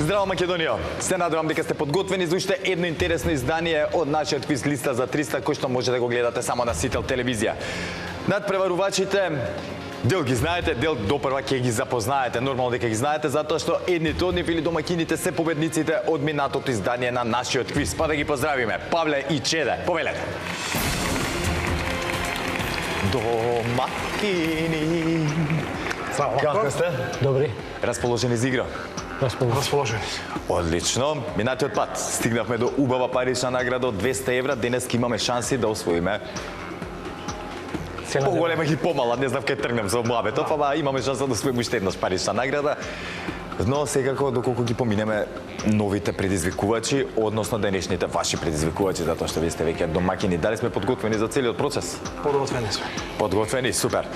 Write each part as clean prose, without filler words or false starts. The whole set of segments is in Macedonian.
Здраво, Македонија! Се надевам дека сте подготвени за уште едно интересно издание од нашиот квиз листа за 300, кој што може да го гледате само на Сител телевизија. Надпреварувачите, дел ги знаете, дел допрва ќе ги запознаете. Нормално дека ги знаете, затоа што едните од нив или домаќините се победниците од минатото издание на нашиот квиз. Па да ги поздравиме. Павле и Чеде, повелете! Домаќини! Како сте? Добри. Расположени за игра? Расположени. Одлично. Минатиот пат стигнавме до убава парична награда од 200 евра. Денес имаме шанси да освоиме поголема и помала. Не знам кај тргнем за муабетов, ама имаме шанса да освоиме уште еднаш парична награда. Но секако, доколку ги поминеме новите предизвикувачи, односно денешните ваши предизвикувачи, затоа што вие сте веќе домаќини, дали сме подготвени за целиот процес? Подготвени сме. Подготвени, супер.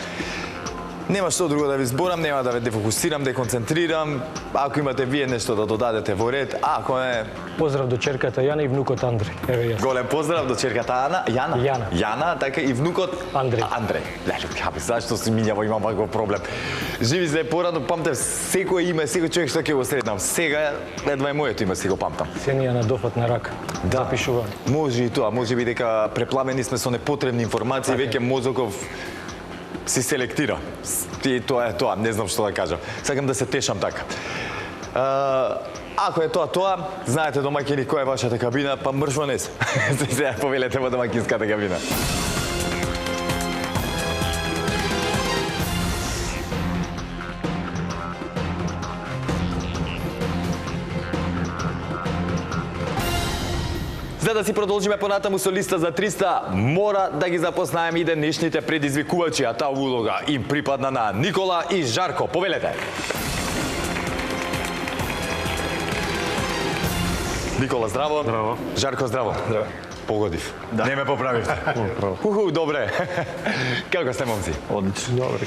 Нема што друго да ви зборам, нема да ве дефокусирам, да концентрирам. Ако имате вие нешто да додадете во ред, ако не... Поздрав до черката Јана и внукот Андреј. Еве јас. Голем поздрав до черката Јана. Јана, така и внукот Андреј. Леле, зашто се мињаво имам ваков проблем. Живи зле порано, памтам секој име, секој човек што ќе го сретнам. Сега едва е моето име си го памтам. Сенија на дофат на рака. Да. Запишувам. Може и тоа, може би дека препламени сме со непотребни информации, веќе мозоков си селектира. И тоа е тоа, не знам што да кажам. Сакам да се тешам така. Ако е тоа, знаете домаќини која е вашата кабина, па мрш во нес. Сега повелете во домаќинската кабина. За да си продолжиме понатаму со листа за 300, мора да ги запознаеме и денешните предизвикувачи, а таа улога им припадна на Никола и Жарко. Повелете! Никола, здраво. Здраво. Жарко, здраво. Здраво. Погодив. Да. Не ме поправивте. Добре. Како сте, момци? Одлично. Добри.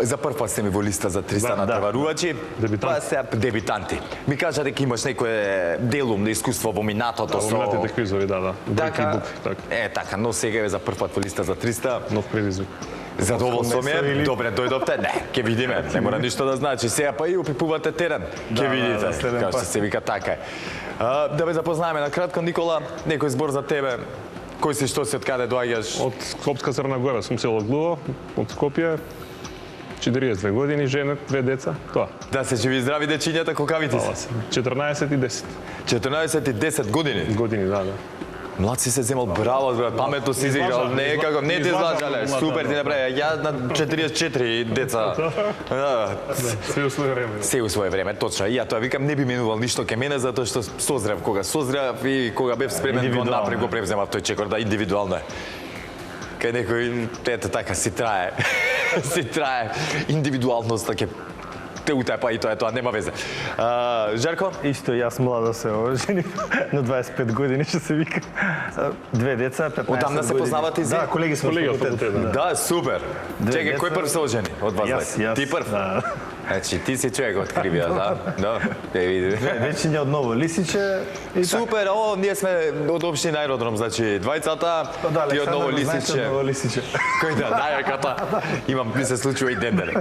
За прв пат сте ми во листа за 300 надпреварувачи. Дебитанти. Па се дебитанти. Ми кажа дека имаш некое делум на искуство во минатото со... Во минатите квизови, да. Така, Така. така, но сега е за прв пат во листа за 300. Нов предизвик. Задоволство ми е. Добре, дојдовте. Не, ќе видиме. Не мора ништо да значи. Сега па и опипувате терен. Ќе видите. Како што се вика, така е. Да ве запознаеме на кратко, Никола, некој збор за тебе. Кој си, што си, од каде доаѓаш? Од Скопска Црна Гора сум село Глуво, од Скопје. 42 години, жена, 2 деца, тоа. Да се живи и здрави дечињата, колкавите се? 14 и 10. 14 и 10 години? Години, да. Млад си се земал, браво, брат, паметно си изиграл, не како, не ти излажале, супер ти направи, ја на 44 деца. Се у своје време. Се у своје време, точно. И ја тоа викам, не би минувал ништо ке мене, затоа што созрев кога созрев и кога бев спремен го напред го превземав тој чекор, да, индивидуално е. Кај некој, ете така, си трае. Си трае. Индивидуалноста ќе те утепа и тоа е тоа, нема везе. Жарко? Исто, јас млада се оженив на 25 години, што се вика. 2 деца, 15 години. Одамна се познавате и Да, колеги сме Колеги од факултет. Да, супер. Чекај, кој прв се ожени од вас? Јас. Ти прв? Да. Значи, ти си човек од Кривија, да? Да, ја види. Вечиња од Ново Лисиче и Супер, ние сме од општина Аеродром, значи двајцата, ти од Ново Лисиче. Ново Лисиче. Кој да, најаката. Имам, ми се случува и ден денек.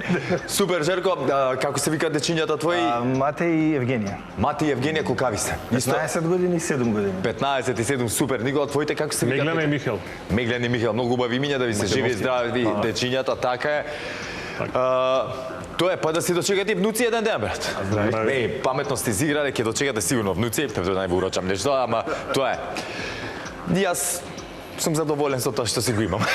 Супер, Жерко, како се викаат дечињата твои? Матеј и Евгенија. Мати и Евгенија, колкави се? 15 години и 7 години. 15 и 7, супер. Никола, твоите како се викаат? Меглена и Михел. Меглен и Михел, многу убави имиња, да ви се живи и здрави дечињата, така е. Тоа е, па да си дочекате внуци еден ден, брат. Здрави. Паметно сте изиграле, ќе дочекате сигурно внуци, тоа не ви урочам нешто, ама тоа е. И јас сум задоволен со тоа што си го имам.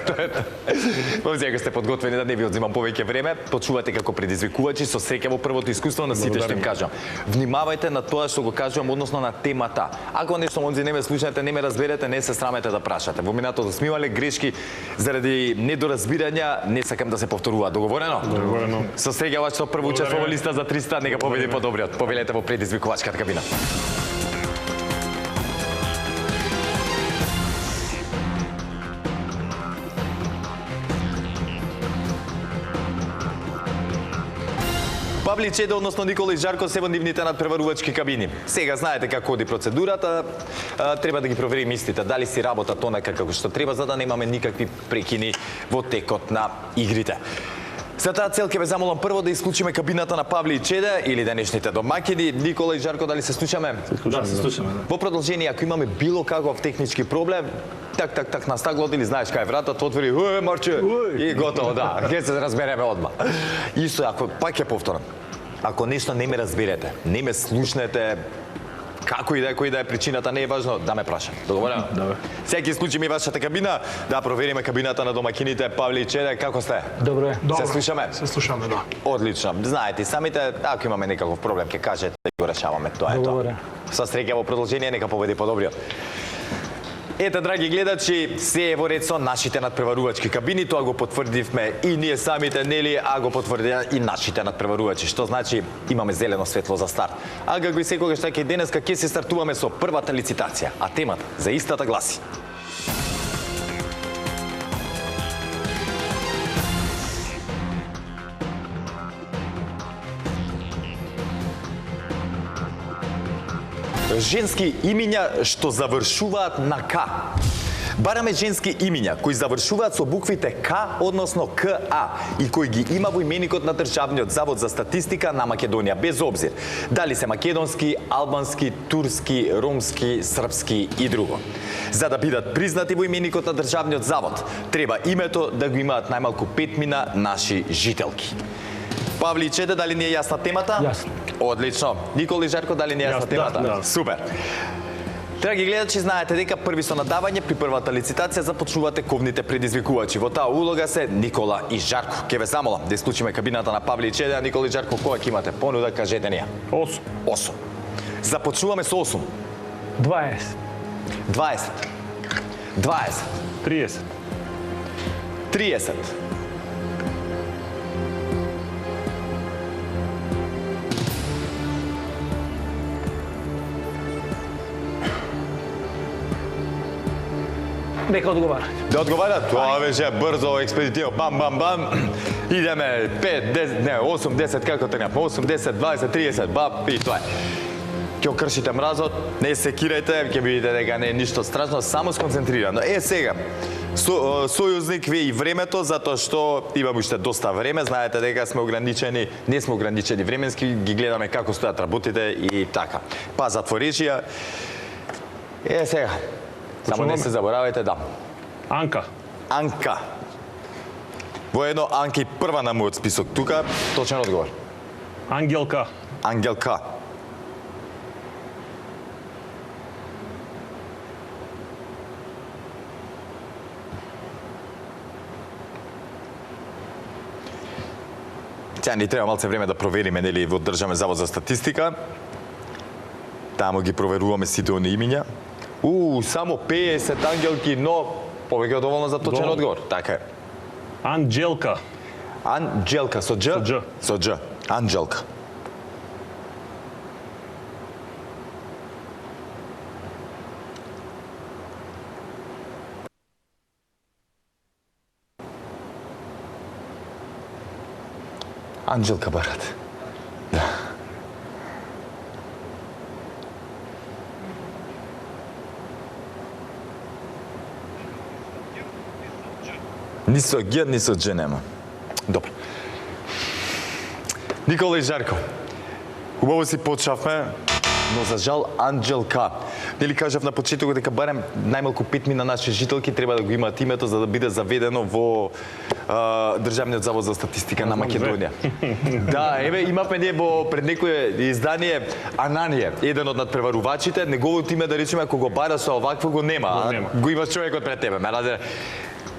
Тоа е. Ако сте подготвени да не ви одзимам повеќе време, почувате како предизвикувачи со среќа во првото искуство на сите што им кажам. Внимавајте на тоа што го кажувам односно на темата. Ако нешто монзи не ме слушнете, не ме разберете, не се срамете да прашате. Во минатото сме имале грешки заради недоразбирања, не сакам да се повторува. Договорено? Договорено. Со среќа вашето прво учество во листа за 300, нека победи подобриот. Повелете во предизвикувачката кабина. Павле Чеде, односно Никола и Жарко се во нивните надпреварувачки кабини. Сега знаете како оди процедурата, треба да ги провериме истите, дали си работат онака како што треба, за да немаме никакви прекини во текот на игрите. За таа цел ќе ве замолам прво да исклучиме кабината на Павле и Чеда или денешните домакини. Никола и Жарко, дали се слушаме? Да, се слушаме. Во продолжение, ако имаме било каков технички проблем, так на стаглото или знаеш кај вратата отвори, Марче, и готово, да, ќе се разбереме одма. Исто, ако пак ќе повторам, ако нешто не ме разберете, не ме слушнете, како и да е, кој да е причината, не е важно, да ме праша. Договорено? Добре. Сега ќе исклучиме и вашата кабина, да провериме кабината на домакините. Павле и Чеда, како сте? Добро е. Се слушаме? Се слушаме, да. Одлично. Знаете, самите, ако имаме некаков проблем, ќе кажете и го решаваме. Тоа е тоа. Договорено. Со среќа во продолжение, нека победи подобриот. Ете, драги гледачи, се е во ред со нашите надпреварувачки кабини, тоа го потврдивме и ние самите, нели, а го потврдија и нашите надпреварувачи, што значи имаме зелено светло за старт. А како и секогаш така и денеска ќе се стартуваме со првата лицитација, а темата за истата гласи: женски имиња што завршуваат на К. Бараме женски имиња кои завршуваат со буквите К, односно КА, и кои ги има во именикот на Државниот завод за статистика на Македонија, без обзир дали се македонски, албански, турски, ромски, српски и друго. За да бидат признати во именикот на Државниот завод, треба името да го имаат најмалку 5 наши жителки. Павле и Чеда, дали ни е јасна темата? Јасно. Одлично. Никола и Жарко, дали ни е јасна темата? да. Супер. Драги гледачи, знаете дека први со надавање при првата лицитација започнувате ковните предизвикувачи. Во таа улога се Никола и Жарко. Ке ве замолам да исклучиме кабината на Павле и Чеда. Никола и Жарко, која ќе имате понуда, кажете ни ја. 8. 8. Започнуваме со 8. 20. 20. 20. 30. 30. 20. Нека одговара. Да одговарат? Тоа беше брзо, експедитивно, бам. Идеме 5, 10, не, 8, 10, како тренав? 8, 10, 20, 30, бап, и тоа е. Ќе окршите мразот, не се кирајте, ќе видите дека не е ништо страшно, само сконцентрирано. Сега, сојузник ви и времето, затоа што имаме уште доста време, знаете дека сме ограничени, не сме ограничени временски, ги гледаме како стојат работите и така. Па затворежија. Сега, само не се заборавајте, да. Анка. Анка. Во едно Анки прва на мојот список тука, точен одговор. Ангелка. Ангелка. Сега ни треба малце време да провериме, нели, во Државен завод за статистика. Таму ги проверуваме сите они имиња. Само 50 ангелки, но повеќе од доволно за точен Доволно. одговор. Така е. Анđelka. Анđелка со Дж? Со Дж. Со Дж. Анđелка. Анđelka, брат. Да. Ни со Г, ни со Дж нема. Добро. Никола и Жарко, убаво си почнавме, но за жал Анđelka. Нели кажав на почетокот дека барем најмалку 5 наши жителки треба да го имаат името за да биде заведено во Државниот завод за статистика на Македонија. Да, еве имавме ние пред некое издание Ананија, еден од надпреварувачите, неговото име да речеме ако го бара со овакво го нема, го имаш човекот пред тебе, ме разбира.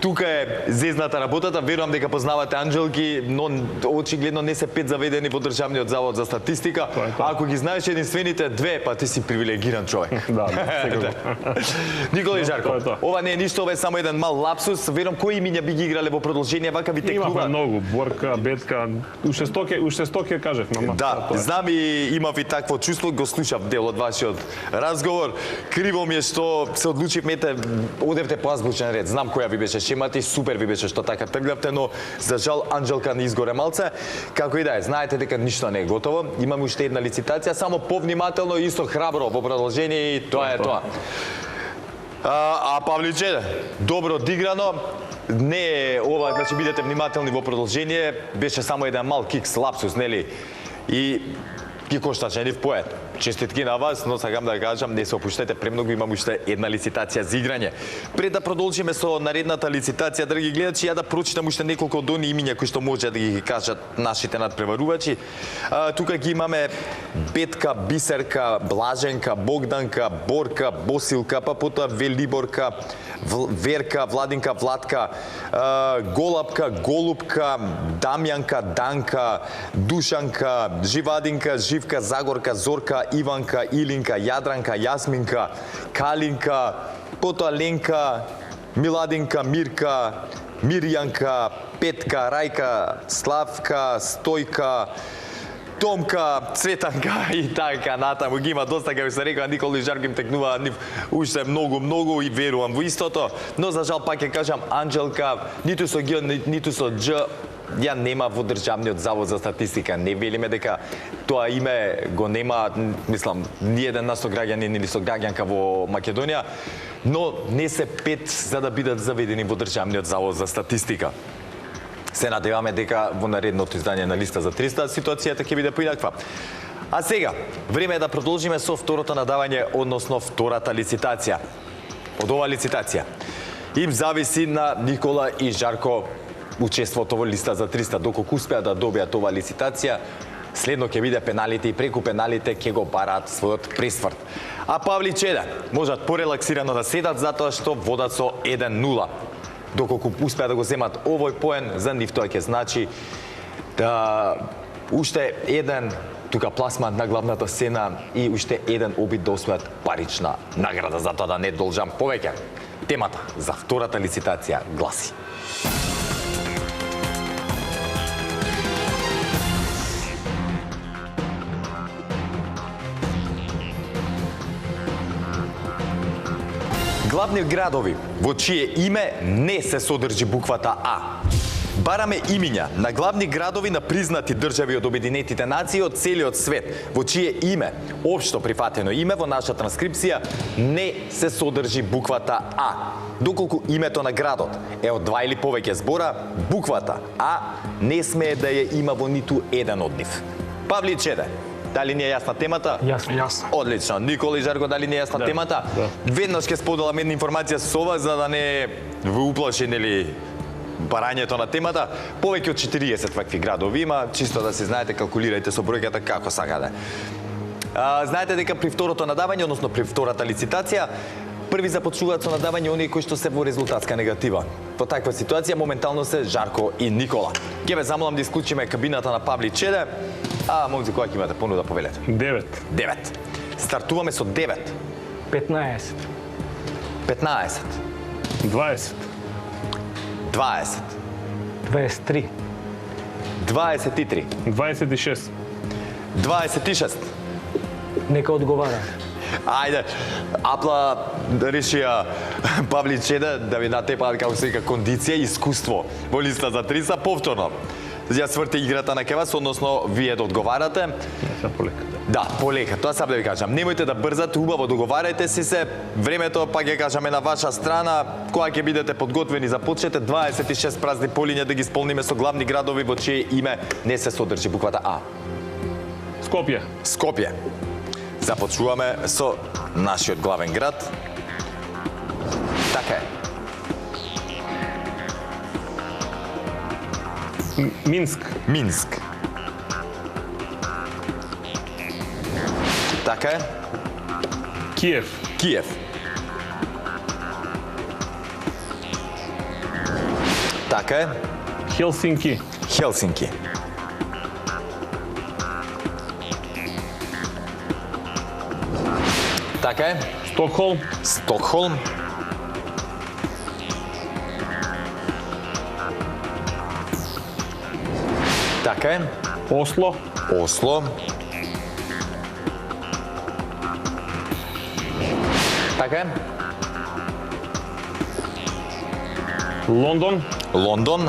Тука е зезната работата, верувам дека познавате Анđelки, но очигледно не се 5 заведени во Државниот завод за статистика. Ако ги знаеш единствените две, па ти си привилегиран човек. Да, секако. Никола и Жарко, тоа е тоа. ова не е ништо, ова е само еден мал лапсус. Верувам кои имиња би ги играле во продолжение, вака ви Имавме текнува. многу. Борка, Бетка, уште стоке кажев, мама. Да, тоа е. знам и имав и такво чувство, го слушав дел од вашиот разговор. Криво ми е што се одлучивме, одевте по азбучен ред. Знам која ви беше шемата, супер ви беше што така тргнавте, но за жал Анđelka не изгоре малце. Како и да е, знаете дека ништо не е готово. Имаме уште една лицитација, само повнимателно и исто храбро во продолжение и тоа е тоа. Павличе, добро одиграно. Не е ова, значи бидете внимателни во продолжение, беше само еден мал кикс, лапсус, нели? И ги кошташе нив поет. Честитки на вас, но сакам да кажам, не се опуштете премногу, имам уште една лицитација за играње. Пред да продолжиме со наредната лицитација, драги гледачи, ја да прочитам уште неколку од они имиња кои што може да ги кажат нашите надпреварувачи. Тука ги имаме Бетка, Бисерка, Блаженка, Богданка, Борка, Босилка, па потоа Велиборка, Верка, Владинка, Владка, Голапка, Голубка, Дамјанка, Данка, Душанка, Живадинка, Живка, Загорка, Зорка, Иванка, Илинка, Јадранка, Јасминка, Калинка, потоа Ленка, Миладинка, Мирка, Мирјанка, Петка, Рајка, Славка, Стојка, Томка, Цветанка и така натаму. Ги има доста, како се рекоа, Никола и Жарко им текнуваат нив уште многу и верувам во истото. Но за жал пак ќе кажам Анџелка, ниту со Г, ниту со Дж, ја нема во Државниот завод за статистика. Не велиме дека тоа име го нема, мислам, ни еден на сограѓанин или сограѓанка во Македонија, но не се 5 за да бидат заведени во Државниот завод за статистика. Се надеваме дека во наредното издање на листа за 300 ситуацијата ќе биде поинаква. А сега, време е да продолжиме со второто надавање, односно втората лицитација. Од ова лицитација им зависи на Никола и Жарко учеството во листа за 300. Доколку успеат да добијат ова лицитација, следно ќе биде пеналите и преку пеналите ќе го бараат својот пресврт. А Павли и Чеда можат порелаксирано да седат затоа што водат со 1-0. Доколку успеат да го земат овој поен, за нив тоа ќе значи да уште еден тука пласман на главната сцена и уште еден обид да освојат парична награда, затоа да не должам повеќе. Темата за втората лицитација гласи: главни градови во чие име не се содржи буквата А. Бараме имиња на главни градови на признати држави од Обединетите нации од целиот свет, во чие име, општо прифатено име во наша транскрипција, не се содржи буквата А. Доколку името на градот е од 2 или повеќе збора, буквата А не смее да ја има во ниту еден од нив. Павли Чеде, дали ни е јасна темата? Јасно. Одлично. Никола и Жарко, дали ни е јасна темата? Да. Веднаш ќе споделам една информација со вас за да не ви уплаши, нели, барањето на темата. Повеќе од 40 вакви градови има, чисто да се знаете, калкулирајте со бројката како сакате. Знаете дека при второто надавање, односно при втората лицитација, први започнуваат со надавање оние кои што се во резултатска негатива. Во таква ситуација моментално се Жарко и Никола. Ќе ве замолам да исклучиме кабината на Павли Чеде. Момци, која ќе имате понуда, повелете? 9. 9. Стартуваме со 9. 15. 15. 20. 20. 23. 23. 26. 26. Нека одговара. Ајде, апла да решија Павли Чеда да ви натепа, како се вика, кондиција и искуство во листа за 300 повторно. Ја сврте играта на кевас, односно вие да одговарате. Сега полека. Да, полека, тоа сам да ви кажам. Немојте да брзате, убаво договарајте си се. Времето, па ќе кажаме, на ваша страна. Кога ќе бидете подготвени, започнете. 26 празни полиња да ги исполниме со главни градови во чие име не се содржи буквата А. Скопје. Скопје. Започнуваме со нашиот главен град. Така е. Минск. Минск. Така е. Киев. Киев. Така е. Хелсинки. Хелсинки. Така е. Стокхолм. Стокхолм. Така е. Осло. Осло. Така е. Лондон. Лондон.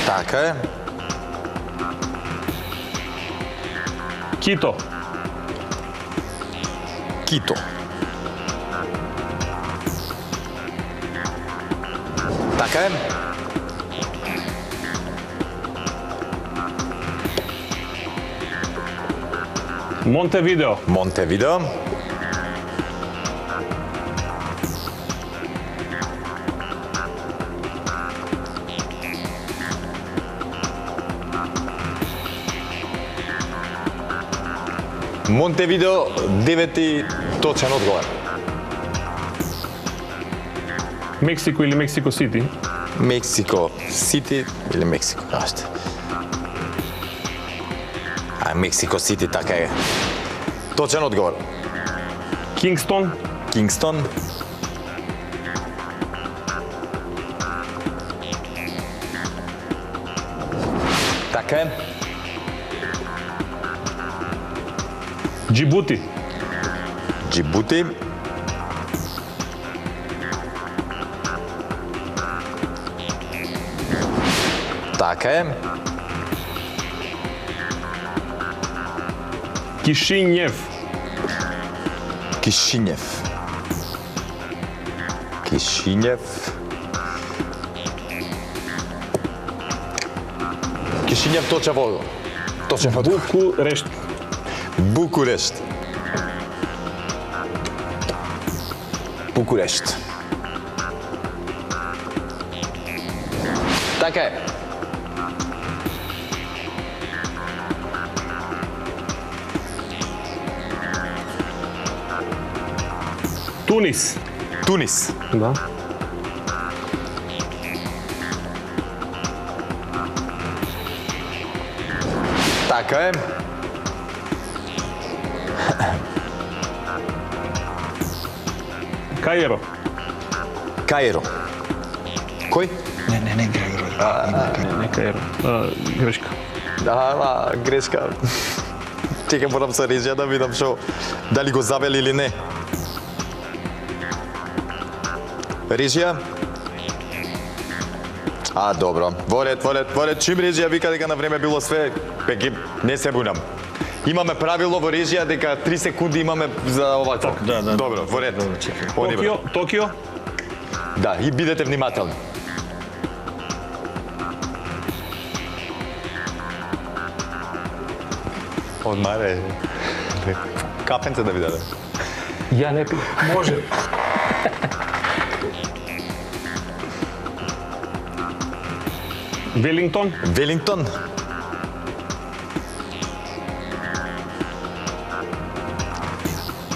Така е. Кито. Кито. Така е. Монтевидео. Монтевидео. Монтевидео, 9 точен одговор. Мексико или Мексико Сити? Мексико Сити или Мексико, кажете. Мексико Сити, така е. Точен одговор. Кингстон. Кингстон. Така е. Джибути. Джибути. Така е. Кишинев. Кишинев. Кишинев. Кишинев точен одговор. Точен одговор. Букурешт. Букурешт. Букурешт. Така е. Тунис. Тунис. Да. Така е. Каиро. Каиро. Кој? Не Каиро. Грешка. Грешка. Чекам, морам се режија да видам шо, дали го завели или не. Режија? Добро. Во ред, чим режија вика дека на време било све, пеки не се бунам. Имаме правило во режија дека 3 секунди имаме за ова цак. Да. Добро, во ред. Токио. Да, и бидете внимателни. Одмаре. Капенце да ви даде. Я не пи. Може. Велингтон. Велингтон.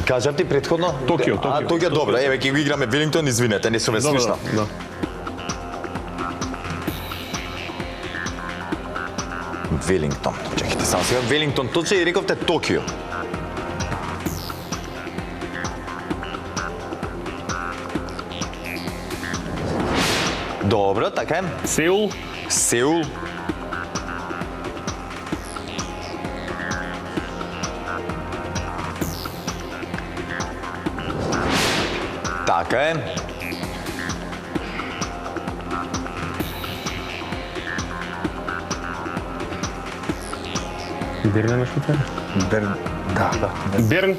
Кажав ти претходно? Токио. Токио, добро. Еве ќе го играме Велингтон, извинете, не сум ве слушнал. Да. Велингтон. Чекайте само сега. Велингтон, точно и рековте Токио. Добро, така е. Сеул. Сеул. Така е. Берн на Швейцарија. Да. Берн.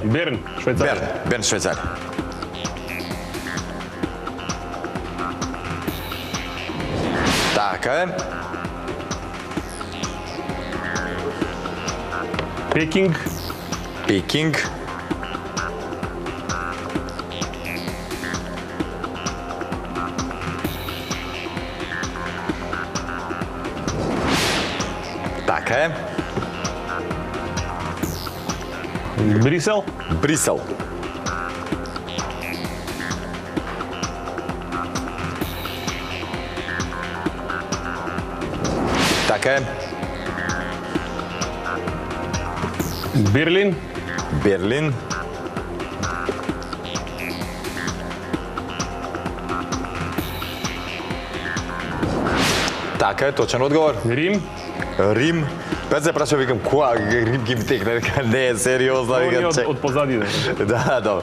Берн, Швейцарија. Берн, Швейцарија. Така е. Пекинг. Пекинг. Така е. Брисел. Брисел. Така е. Берлин. Берлин. Така е, точен одговор. Рим. Рим. Пет се прашав, викам, која Рим ги втекне, дека не е сериозно, викам, чек. Од позади. Да, добро.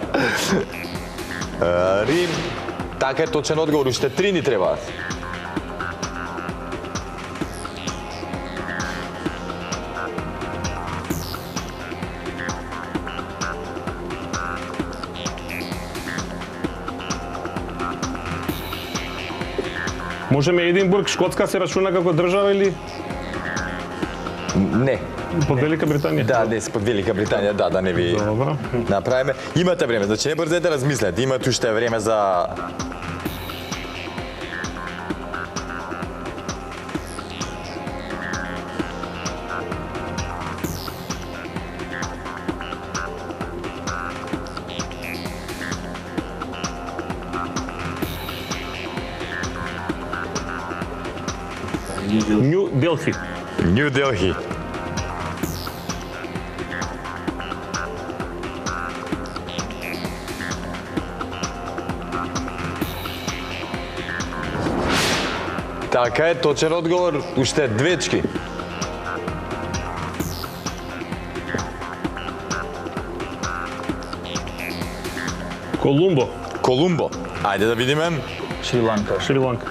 Рим. Така е, точен одговор, уште 3 ни требаат. Можеме Единбург, Шкотска се рачуна како држава или Не. под Велика Британија? Да, не, под Велика Британија, да не ви Добро. направиме. Имате време, значи не брзете размислете, имате уште време за... Нью Делхи. Нью Делхи. Така е, точен одговор, уште двечки. Колумбо. Колумбо. Ајде да видиме. Шри-Ланка. Шри-Ланка.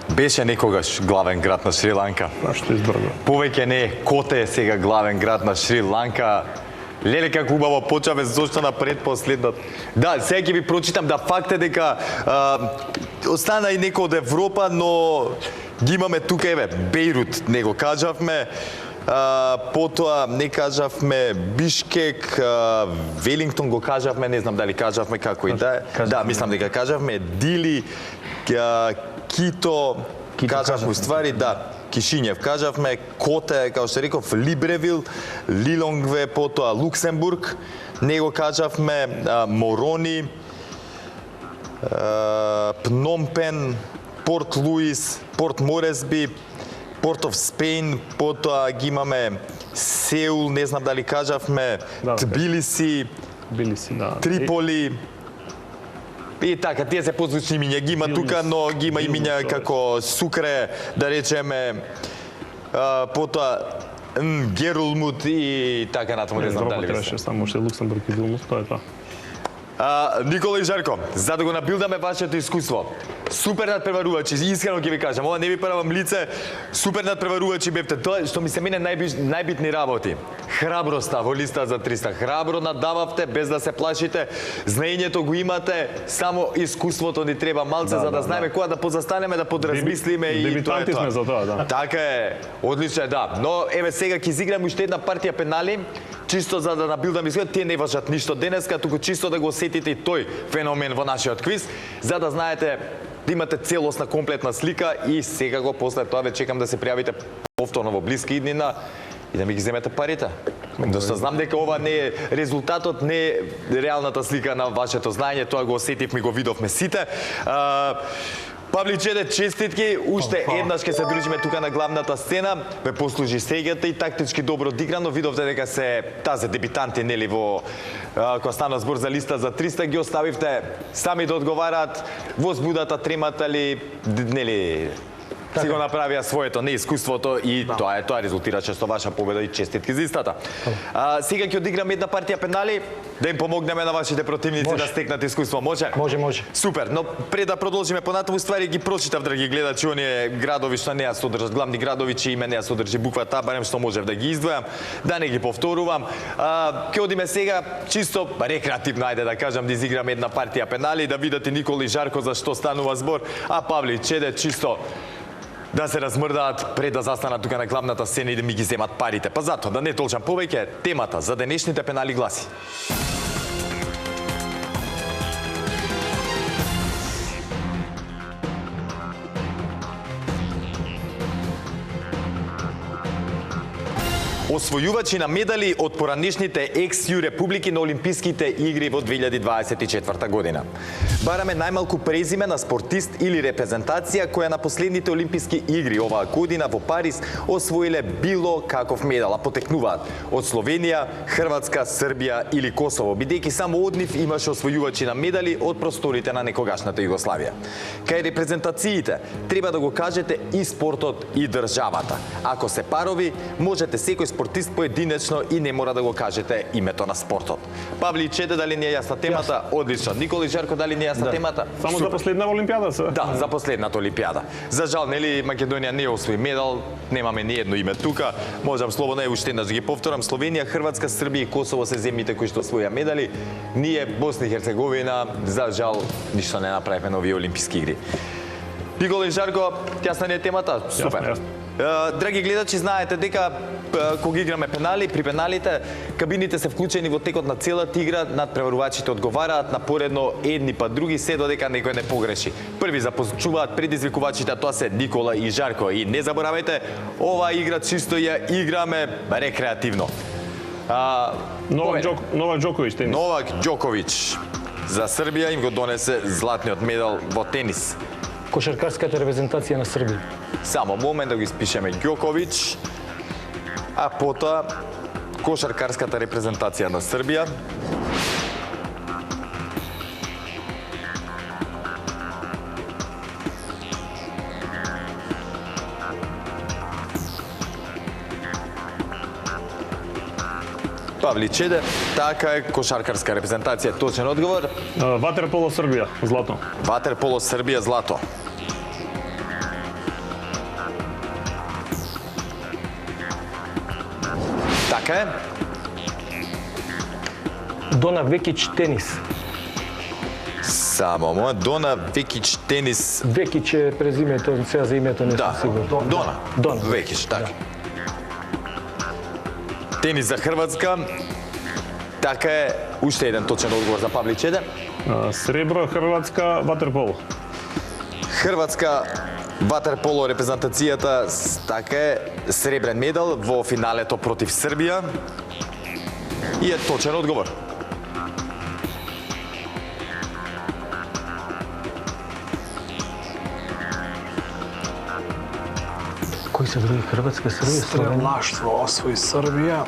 Беше некогаш главен град на Шри-Ланка. Што избрга? Повеќе не е, Коте е сега главен град на Шри-Ланка. Леле како убаво почаве, зошто на предпоследнат. Да, сега ќе ви прочитам, да, факт е дека остана и некој од Европа, но ги имаме тука, еве, Бејрут, не го кажавме. Потоа не кажавме Бишкек, Велингтон го кажавме, не знам дали кажавме како и да е. Да, мислам дека кажавме Дили, Кито, кажавме уствари, да, Кишинев кажавме, Коте, како што реков, Либревил, Лилонгве, потоа Луксембург, не го кажавме, Морони, Пномпен, Порт Луис, Порт Моресби, Порт оф Спейн, потоа ги имаме Сеул, не знам дали кажавме, Да, Тбилиси, Били си, да. Триполи. И така, тие се позвучни имиња ги има тука, но ги има имиња како Сукре, да речеме, потоа Герулмут и така натаму, не знам дали ви се. Требаше само уште Луксембург и Вилнус, тоа е тоа. Никола и Жарко, за да го набилдаме вашето искуство, супер надпреварувачи, искрено ќе ви кажам, ова не ви правам лице, супер надпреварувачи бевте, тоа што ми се мене најбитни работи. Храброста во листа за 300, храбро надававте без да се плашите, знаењето го имате, само искуството ни треба малце за да знаеме кога да позастанеме, да подразмислиме и тоа е Дебитанти тоа. сме за тоа, да. Така е, одлично е, да. Но еве сега ќе изиграме уште една партија пенали, чисто за да набилдам искуство, тие не важат ништо денеска, туку чисто да го осетите и тој феномен во нашиот квиз, за да знаете да имате целосна комплетна слика и сега го после тоа ве чекам да се пријавите повторно во блиски иднина и да ми ги земете парите. Доста знам дека ова не е резултатот, не е реалната слика на вашето знаење, тоа го осетивме и го видовме сите. Павли Чеде, честитки, уште еднаш ќе се дружиме тука на главната сцена, ве послужи сегата и тактички добро одиграно, видовте дека се тазе дебитанти, нели, во кога стана збор за листа за 300, ги оставивте сами да одговараат, возбудата, тремата ли, нели, си го направија своето неискуството и тоа резултираше со ваша победа и честитки за истата. Сега ќе одиграме една партија пенали, да им помогнеме на вашите противници да стекнат искуство. Може? Може. Супер, но пред да продолжиме понатаму, ствари ги прочитав, драги гледачи, оние градови што не ја содржат, главни градови чии име не ја содржи буквата, барем што можев да ги издвојам, да не ги повторувам. Ќе одиме сега чисто рекреативно, ајде да кажам, да изиграме една партија пенали, да видите Никола и Жарко за што станува збор, а Павли Чеде чисто да се размрдаат пред да застанат тука на главната сцена и да ми ги земат парите. Па затоа, да не толчам повеќе, темата за денешните пенали гласи. Освојувачи на медали од поранешните екс-ју републики на Олимписките игри во 2024 година. Бараме најмалку презиме на спортист или репрезентација која на последните Олимписки игри оваа година во Париз освоиле било каков медал, а потекнуваат од Словенија, Хрватска, Србија или Косово, бидејќи само од нив имаше освојувачи на медали од просторите на некогашната Југославија. Кај репрезентациите треба да го кажете и спортот и државата. Ако се парови, можете секој спортист поединечно и не мора да го кажете името на спортот. Павли Чеде, дали не е јасна темата? Одлично. Николи Жарко, дали не е јасна темата? Само за последна олимпијада се. Да, за последната олимпијада. За жал, нели Македонија не освои медал, немаме ни едно име тука. Можам слободно и уште еднаш ги повторам. Словенија, Хрватска, Србија и Косово се земјите кои што освоја медали. Ние, Босна и Херцеговина, за жал, ништо не направивме на овие олимписки игри. Никола и Жарко, јасна не е темата? Супер. Драги гледачи, знаете дека кога играме пенали, при пеналите кабините се вклучени во текот на целата игра, надпреварувачите одговараат на поредно едни па други се додека некој не погреши. Први започнуваат предизвикувачите, а тоа се Никола и Жарко. И не заборавајте, оваа игра чисто ја играме рекреативно. Новак Џоковиќ тенис. Новак Џоковиќ за Србија им го донесе златниот медал во тенис. Кошаркарската репрезентација на Србија. Само момент да го испишеме Ѓоковиќ, а потоа кошаркарската репрезентација на Србија. Павли Чеде, така е, кошаркарска репрезентација, точен одговор. Ватерполо Србија, злато. Ватерполо Србија, злато. Така е. Дона Векич тенис. Само момент, Дона Векич тенис. Векич е презимето, сега за името не сум Да, сигурен. Дона Векич, така. Тенис за Хрватска. Така е, уште еден точен одговор за Павли Чеде. Сребро Хрватска ватерполо. Хрватска ватерполо репрезентацијата, така е, сребрен медал во финалето против Србија. И е точен одговор. Кои се други? Хрватска, Србија, Словенија? Стрелаштво освои Србија.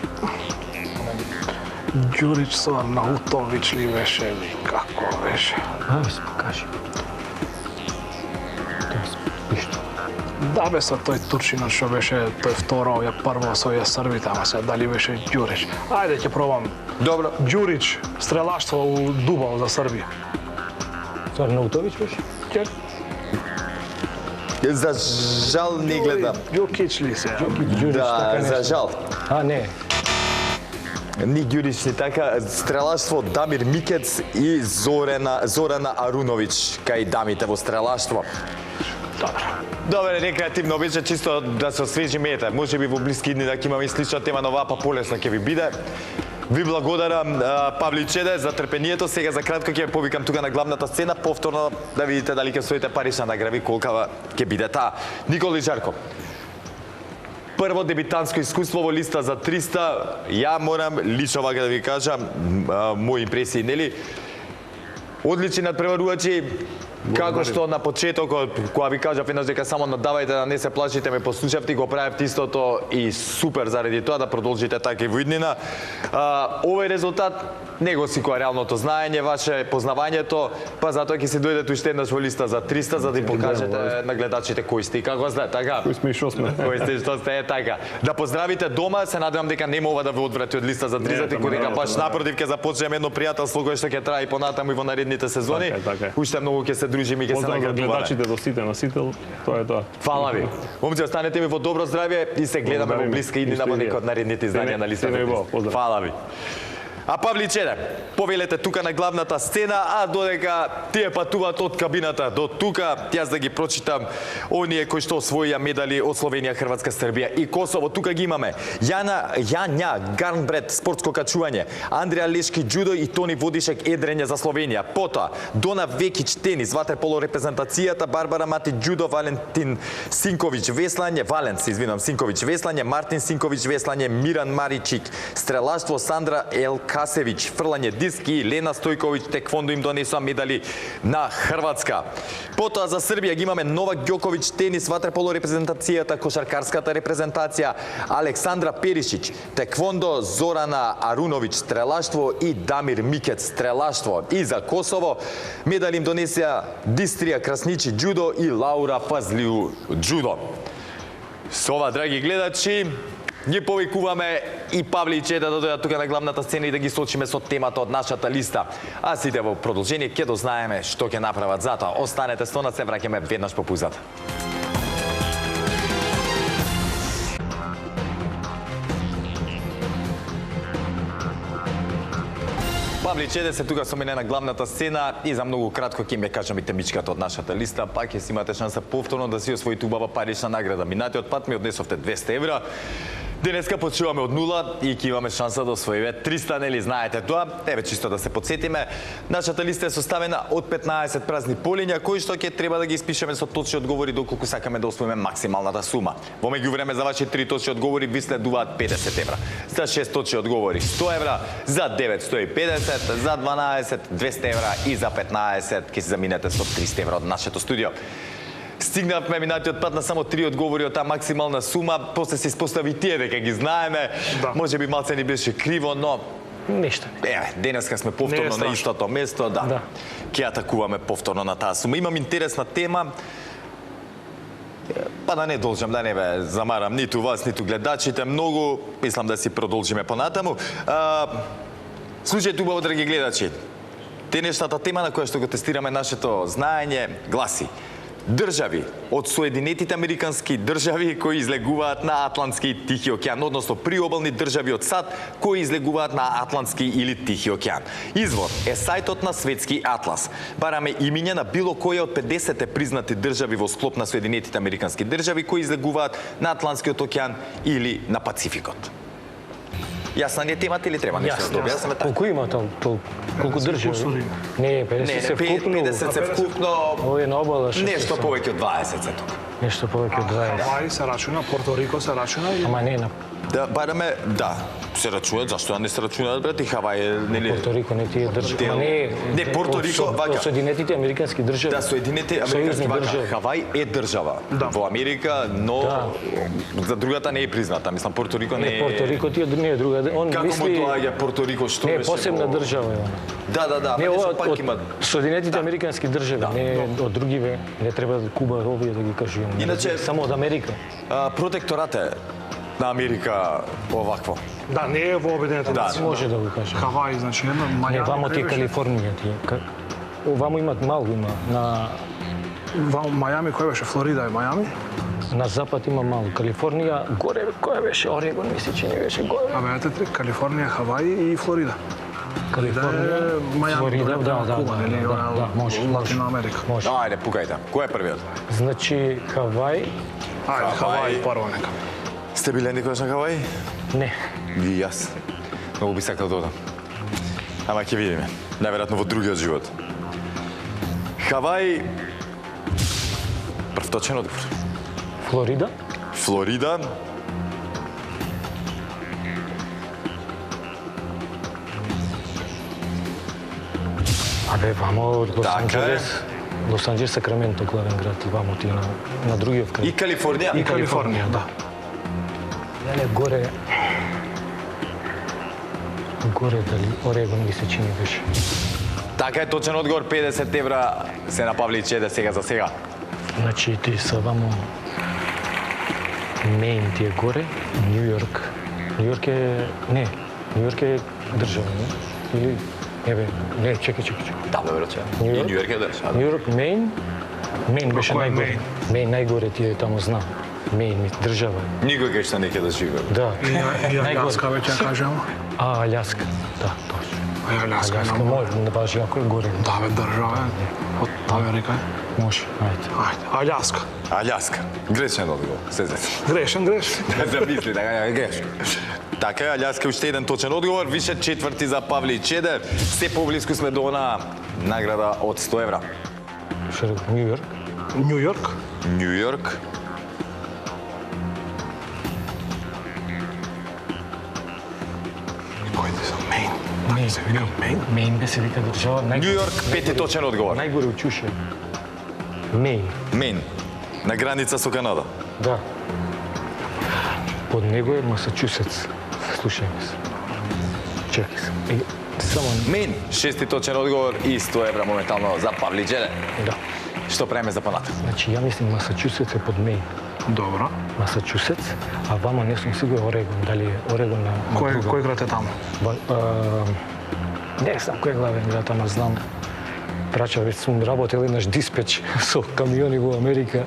Ѓурич со Наутовиќ ли беше или како беше? Ми се покажи. Ништо. Да бе со тој Турчинот што беше тој второ, ја прво освоја Србите, ама сега дали беше Ѓурич. Ајде ќе пробам. Добро. Ѓурич, стрелаштво у Дубал за Србија. Тоа Наутовиќ беше? За жал не гледам. Ѓукиќ ли се? Ѓурич, Да, така за нешто. жал. Не. Ни Ѓурич ни така, стрелаштво Дамир Микец и Зорана Аруновиќ кај дамите во стрелаштво. Добре, рекреативно беше чисто да се освежи мета. Може би во блиски дни дека имаме слична тема, но оваа па полесна ќе ви биде. Ви благодарам, Павли Чеде, за трпението. Сега за кратко ќе ве повикам тука на главната сцена, повторно да видите дали ќе освоите парична награви, колкава ќе биде таа. Никола и Жарко. Прво дебитантско искуство во листа за 300. Ја морам лично вака да ви кажам, мои импресии, нели? Одлични надпреварувачи, како што на почетокот, кога ви кажав еднаш дека само надавајте да не се плашите, ме послушавте и го правевте истото и супер заради тоа да продолжите така и во иднина. Овој резултат не го сикува реалното знаење, ваше познавањето, па затоа ќе се дојдете уште еднаш во листа за 300 за да им покажете на гледачите кои сте и како сте, така? Кои сме и што сме. Кои сте, што сте, така. Да поздравите дома, се надевам дека нема ова да ве одврати од листа за 300, кој дека баш напротив ќе започнеме едно пријателство кое што ќе трае и понатаму и во наредните сезони. Така е. Уште многу ќе се дружиме и ќе се Поздрав за наградуваме. гледачите до сите носител, тоа е тоа. Фала ви. Момци, останете ми во добро здравје и се гледаме во Благодарим. блиска иднина во некој од наредните издања на листа за Сене 300. поздрав. Фала ви. А Павли Чеде, повелете тука на главната сцена, а додека тие патуваат од кабината до тука, јас да ги прочитам оние кои што освоија медали од Словенија, Хрватска, Србија и Косово. Тука ги имаме Јања Гарнбред, спортско качување, Андреа Лешки, џудо и Тони Водишек, едрење за Словенија. Потоа, Дона Векич, тенис, ватерполо репрезентацијата, Барбара Мати, џудо, Валентин Синковиќ, веслање, Синковиќ, веслање, Мартин Синковиќ, веслање, Миран Маричик, стрелаштво, Сандра Касевиќ, фрлање диски и Лена Стојковиќ, теквондо им донесоа медали на Хрватска. Потоа за Србија ги имаме Новак Ѓоковиќ, тенис, ватерполо репрезентацијата, кошаркарската репрезентација, Александра Перишиќ, теквондо, Зорана Аруновиќ, стрелаштво и Дамир Микец, стрелаштво. И за Косово медали им донесеа Дистрија Красничи, џудо и Лаура Пазлиу, џудо. Со ова, драги гледачи, Ги повикуваме и Павле и Чеда да дојдат тука на главната сцена и да ги сочиме со темата од нашата листа. А сите во продолжение ќе дознаеме што ќе направат затоа. Останете со нас, се враќаме веднаш по пузата. Павле и Чеде се тука со мене на главната сцена и за многу кратко ќе ме кажам и темичката од нашата листа, па ќе си имате шанса повторно да си освоите убава парична награда. Минатиот пат ми однесовте 200 евра. Денеска почиваме од нула и ќе имаме шанса да освоиме 300, нели знаете тоа? Еве чисто да се подсетиме. Нашата листа е составена од 15 празни полиња кои што ќе треба да ги испишеме со точни одговори доколку сакаме да освоиме максималната сума. Во меѓувреме за ваши 3 точни одговори ви следуваат 50 евра. За 6 точни одговори 100 евра, за 9 150, за 12 200 евра и за 15 ќе се заминете со 300 евра од нашето студио. Стигнавме минатиот пат на само 3 одговори од таа максимална сума, после се испостави тие дека ги знаеме. Да. Може би малце ни беше криво, но Ништо. денеска сме Не повторно е на страшно. истото место, да. Да. Ќе атакуваме повторно на таа сума. Имам интересна тема. Па да не должам да не ве замарам ниту вас, ниту гледачите. Многу, мислам да си продолжиме понатаму. Слушајте убаво, драги гледачи. Денешната тема на која што го тестираме нашето знаење гласи: држави од Соединетите Американски држави кои излегуваат на Атлантски и Тихи океан, односно приобални држави од САД кои излегуваат на Атлантски или Тихи океан. Извор е сајтот на Светски атлас. Бараме имиња на било која од 50 признати држави во склоп на Соединетите Американски држави кои излегуваат на Атлантскиот океан или на Пацификот. Јасна не е темата или треба нешто да објасниме? Колку има там? Колку држави? Не, 50 се вкупно. 50 се вкупно, Овој на обала што нешто се- повеќе од 20 се тука. Нешто повеќе од 20. Хаваи се рачуна, Порто Рико се рачуна или... Ама не на Да, бараме, да, се рачунат, зашто да не се рачунат, брат, и Хавај, нели? Порто Рико, не тие држави. Дел- Ама Не, Порто Рико, вака. Од Соединетите Американски држави. Да, Соединете Американски Сојузни вака. држави. Хавај е држава во Америка, но за другата не е призната. Мислам, Порто Рико не Не, е... Порто Рико тие не е друга. Он Како му мисли доаѓа Порто Рико, што не е беше посебна во- држава е она. Да, да, да, Не ама ова нешто пак од има. Соединетите Американски држави, не од другиве, не треба Куба овие да ги кажувам. Иначе- само од Америка. Протекторат е на Америка овакво. Да, не е во Обединените Да. нации. Може да го кажам. Хаваи, значи едно, Не, Мајами. вамо ти е Калифорнија тие. Вамо имат мал има на Мајами, кој беше? Флорида е Мајами? на запад има мал. Калифорнија, горе која беше Орегон, мисли че не беше горе. Абе, ете три, Калифорнија, Хаваи и Флорида. Калифорнија, Мајами, Флорида, доле да, према да, Куба, нели, да, она, да, може, Латина Америка. може. Ајде, пукајте. Кој е првиот? Значи Хавај, Ајде, Хаваи прво нека. Сте биле никогаш на Хавај? не. Ви и јас. Многу би сакал да одам. Ама ќе видиме. Најверојатно во другиот живот. Хавај... Прв точен одговор. Флорида, Флорида. абе вамо од Лос Така е. Анџелес. Лос Анџелес, Сакраменто, главен град, и вамо ти на другиот крај. И Калифорнија. И Калифорнија, да. Дале горе дали Орегон ми се чини беше. Така е, точен одговор, 50 евра се на Павле и Чеде сега за сега. Значи ти са вамо Мейн ти е горе, Нью Йорк. Нью Йорк е... Не, Нью Йорк е држава, не? Или... Еве, не, чекај. Да, добро, че. Нью И Йорк? Нью Йорк е држава. Нью Йорк, Мейн беше Кој е најгоре. Мейн најгоре ти е таму знам. Мейн ми држава. е. Никој кај што не ќе да живее. Да. И Најгоре. Аљаска веќе ја кажемо. А, Аљаска. Да, точно. Аљаска е Аљаска на може, не баш јако е горе. Да, бе, држава е. Од Америка е. Може, ајде. Ајде, Аљаска. Аљаска. Грешен одговор, се зет. Грешен. Замисли, така ја греш. Така е, Аљаска уште еден точен одговор, више четврти за Павле и Чеде. Се поблиску сме до она награда од 100 евра. Што реков, Нью Йорк? Нью Йорк. Нью Йорк. Кој ти се Мейн? Така се вика Мейн. Мейн бе се вика држава. Нью Йорк, пети точен одговор. Најгоре у Чуше. Мейн, Мен, на граница со Канада. да. Под него е Масачусетс. Слушај ме се. Чекай се. Само, Мен, шести точен одговор и 100 евра моментално за Павле и Чеде. да. Што правиме за понатаму? Значи, ја мислим Масачусетс е под Мейн. Добро. Масачусетс, а вама не сум сигурен Орегон, дали е Орегон на Кој град е таму? Не знам кој е главен град, ама знам. Прача, веќе сум работел еднаш диспеч со камиони во Америка,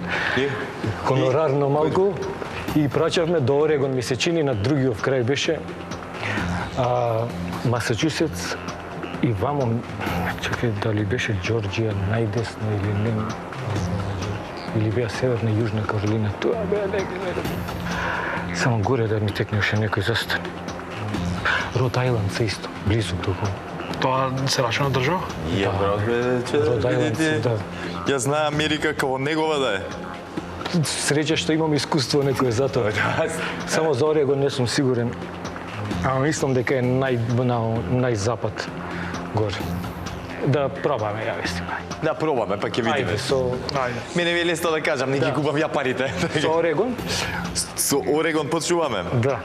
хонорарно малку, и прачавме до Орегон, ми се чини, на другиот крај беше. Масачусетс и вамо, чакај, дали беше Џорџија најдесно или не, или беа Северна и Јужна Каролина, тоа беа некаде. Само горе да ми текне уште некој застани. Род Ајланд се исто, близу туку. Тоа се рачуна држава? брат, Род Ајланд, да. Јас знам Америка како негова да е. Среќа што имам искуство некој за тоа. Само за Орегон не сум сигурен. Ама мислам дека е најзапад горе. Да пробаме, ја мислим. Да пробаме, па ќе видиме. Ајде, со Мене ми е лесно да кажам, не ги губам ја парите. со Орегон? Со Орегон почуваме. Да.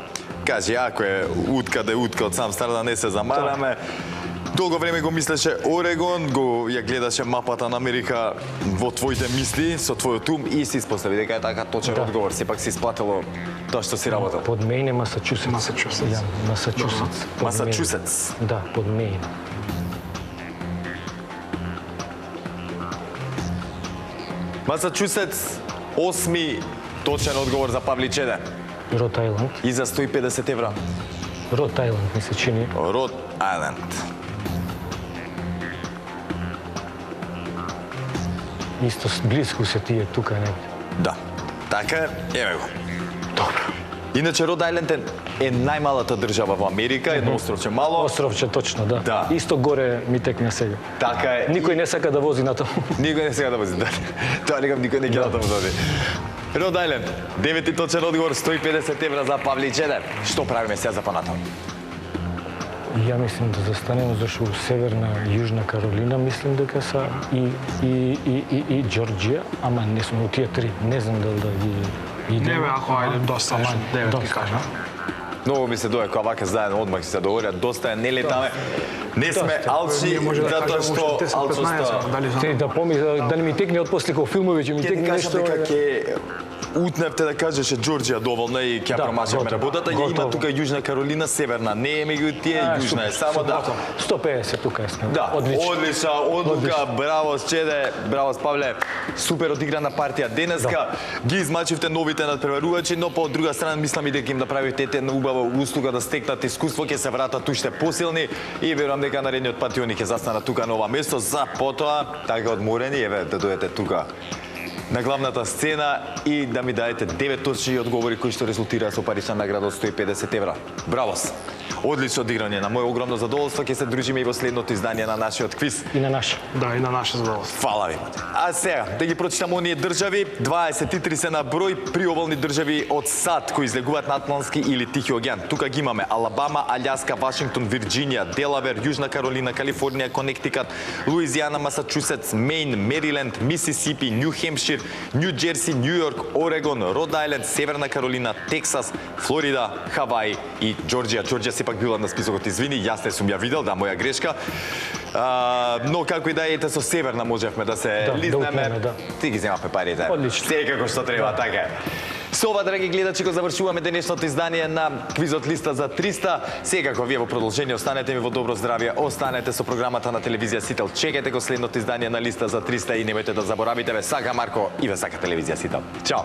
Кажи, ако е утка да е утка од сам стар да не се замараме. Долго време го мислеше Орегон, ја гледаше мапата на Америка во твоите мисли, со твојот ум и си испостави дека е така точен одговор. Сепак си исплатило тоа што си работел. Под Мејн е Масачусетс. Масачусетс. Да, Масачусетс. Под Масачусетс. Мејн. Да, под Мејн. Масачусетс, 8 точен одговор за Павличене. Род Ајланд. И за 150 евра. Род Ајланд ми се чини. Род Ајланд. Исто близко се тие тука негде. Да. Така е, еве го. Добро. Иначе Род Ајланд е најмалата држава во Америка, едно островче мало. Островче точно, да. Да. Исто горе ми текна сега. Така е. Никој не сака да вози на тоа. Никој не сега да вози. Тоа никој не ќе да вози. Род Ајланд, 9 точен одговор, 150 евра за Павличене. Што правиме сега за понатаму? Ја мислим да застанеме зашто Северна и Јужна Каролина мислим дека са и Џорџија, ама не сум од тие три. Не знам дали да ги Не бе, ако ајде доста е, 9 ти кажа. Многу ми се дое кога вака заедно одмах си се договорија, доста е, не летаме. Не сме алчи, затоа што алчоста... Те да дали ми текне од после како филмови, ќе ми Ќе ти текне кажам нешто. дека ќе утневте да кажеше Џорџија доволно и ќе ја Да, промашаме готово, работата. Ја има готово. тука Јужна Каролина, Северна не е меѓу тие, Јужна е само да. 150 тука е сме. Да, Одлично. одлична одлука, браво Чеде, браво Павле. Супер одиграна партија денеска. Ги измачивте новите надпреварувачи, но по друга страна мислам и дека им да правите една убава услуга да стекнат искуство, ќе се вратат уште посилни и верувам дека наредниот пат и они ќе застанат тука на ова место. За потоа, така одморени, еве да дојдете тука на главната сцена и да ми дадете 9 точни одговори кои што резултираа со парична награда од 150 евра. Браво! Одлично одиграње. На моје огромно задоволство ќе се дружиме и во следното издание на нашиот квиз. И на наш. Да, и на наше задоволство. Фала ви. А сега, да ги прочитам оние држави. 23 се на број приоволни држави од САД кои излегуваат на Атлантски или Тихи океан. Тука ги имаме Алабама, Аљаска, Вашингтон, Вирџинија, Делавер, Јужна Каролина, Калифорнија, Конектикат, Луизијана, Масачусетс, Мејн, Мериленд, Мисисипи, Њу Хемпшир, Њу Џерси, Њу Јорк, Орегон, Род Ајланд, Северна Каролина, Тексас, Флорида, Хаваи и Џорџија. Џорџија сепак била на списокот, извини, јас не сум ја видел, да, моја грешка. Но како и да ете со Северна можевме да се Да, лизнеме. да утнеме, да. Ти ги земавме парите. Одлично. Секако што треба, така е. Со ова, драги гледачи, го завршуваме денешното издание на квизот Листа за 300. Секако вие во продолжение останете ми во добро здравје, останете со програмата на телевизија Сител. Чекајте го следното издание на Листа за 300 и немојте да заборавите, ве сака Марко и ве сака телевизија Сител. Чао!